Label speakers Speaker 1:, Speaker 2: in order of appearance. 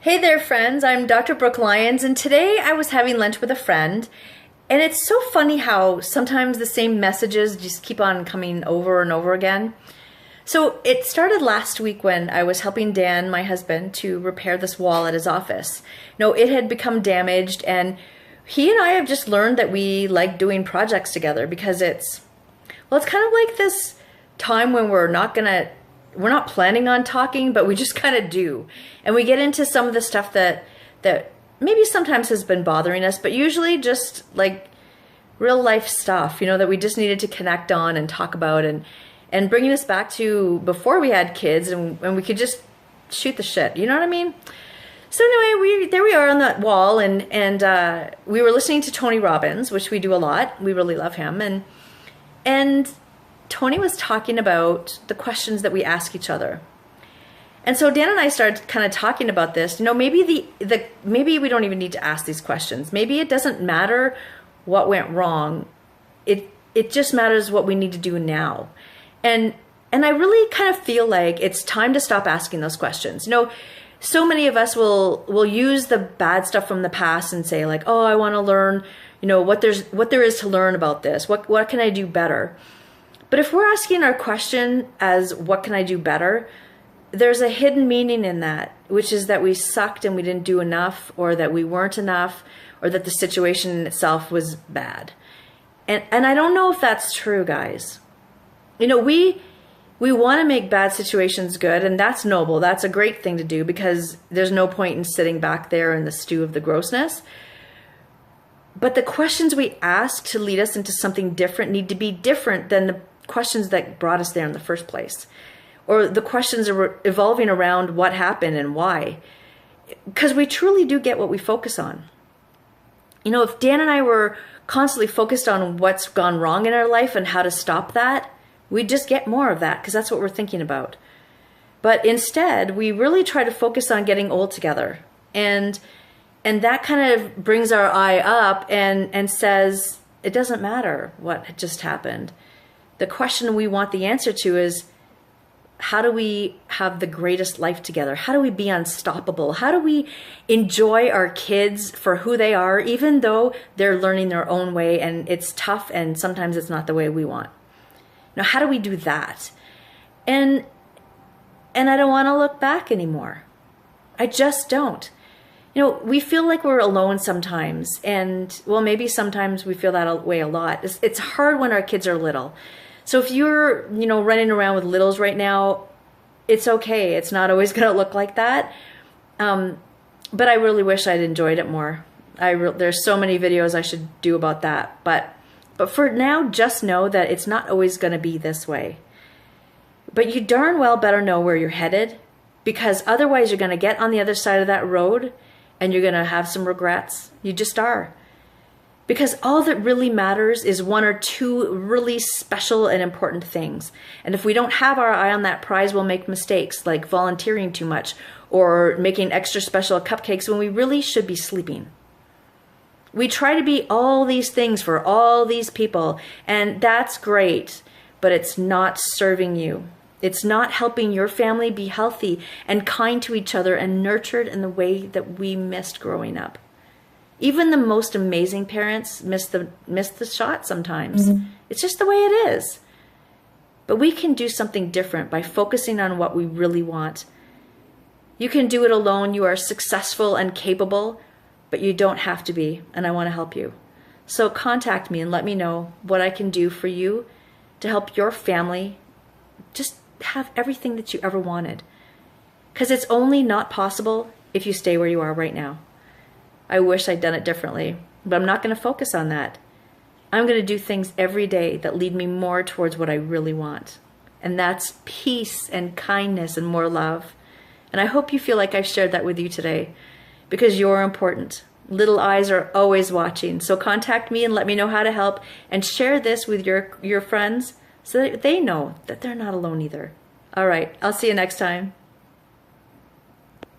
Speaker 1: Hey there, friends. I'm Dr. Brookh Lyons, and today I was having lunch with a friend, and it's so funny how sometimes the same messages just keep on coming over and over again. So it started last week when I was helping Dan, my husband, to repair this wall at his office. It had become damaged, and he and I have just learned that we like doing projects together because it's kind of like this time when we're not planning on talking, but we just kind of do. And we get into some of the stuff that maybe sometimes has been bothering us, but usually just like real life stuff, that we just needed to connect on and talk about and bringing us back to before we had kids and we could just shoot the shit. You know what I mean? So anyway, there we are on that wall and we were listening to Tony Robbins, which we do a lot. We really love him. And Tony was talking about the questions that we ask each other. And so Dan and I started kind of talking about this. Maybe maybe we don't even need to ask these questions. Maybe it doesn't matter what went wrong. It just matters what we need to do now. And I really kind of feel like it's time to stop asking those questions. So many of us will use the bad stuff from the past and say like, oh, I want to learn, what there is to learn about this. What can I do better? But if we're asking our question as what can I do better, there's a hidden meaning in that, which is that we sucked and we didn't do enough, or that we weren't enough, or that the situation in itself was bad. And I don't know if that's true, guys. We want to make bad situations good, and that's noble. That's a great thing to do because there's no point in sitting back there in the stew of the grossness. But the questions we ask to lead us into something different need to be different than the questions that brought us there in the first place, or the questions are evolving around what happened and why, because we truly do get what we focus on. If Dan and I were constantly focused on what's gone wrong in our life and how to stop that, we'd just get more of that because that's what we're thinking about. But instead, we really try to focus on getting old together, and that kind of brings our eye up and says it doesn't matter what just happened. The question we want the answer to is, how do we have the greatest life together? How do we be unstoppable? How do we enjoy our kids for who they are, even though they're learning their own way and it's tough and sometimes it's not the way we want? How do we do that? And I don't want to look back anymore. I just don't. We feel like we're alone sometimes, and maybe sometimes we feel that way a lot. It's hard when our kids are little. So if you're, running around with littles right now, it's okay. It's not always going to look like that. But I really wish I'd enjoyed it more. There's so many videos I should do about that. But for now, just know that it's not always going to be this way. But you darn well better know where you're headed, because otherwise you're going to get on the other side of that road and you're going to have some regrets. You just are. Because all that really matters is one or two really special and important things. And if we don't have our eye on that prize, we'll make mistakes like volunteering too much or making extra special cupcakes when we really should be sleeping. We try to be all these things for all these people, and that's great, but it's not serving you. It's not helping your family be healthy and kind to each other and nurtured in the way that we missed growing up. Even the most amazing parents miss the shot sometimes. Mm-hmm. It's just the way it is. But we can do something different by focusing on what we really want. You can do it alone. You are successful and capable, but you don't have to be, and I want to help you. So contact me and let me know what I can do for you to help your family just have everything that you ever wanted. Because it's only not possible if you stay where you are right now. I wish I'd done it differently, but I'm not going to focus on that. I'm going to do things every day that lead me more towards what I really want. And that's peace and kindness and more love. And I hope you feel like I've shared that with you today, because you're important. Little eyes are always watching. So contact me and let me know how to help, and share this with your friends so that they know that they're not alone either. All right, I'll see you next time.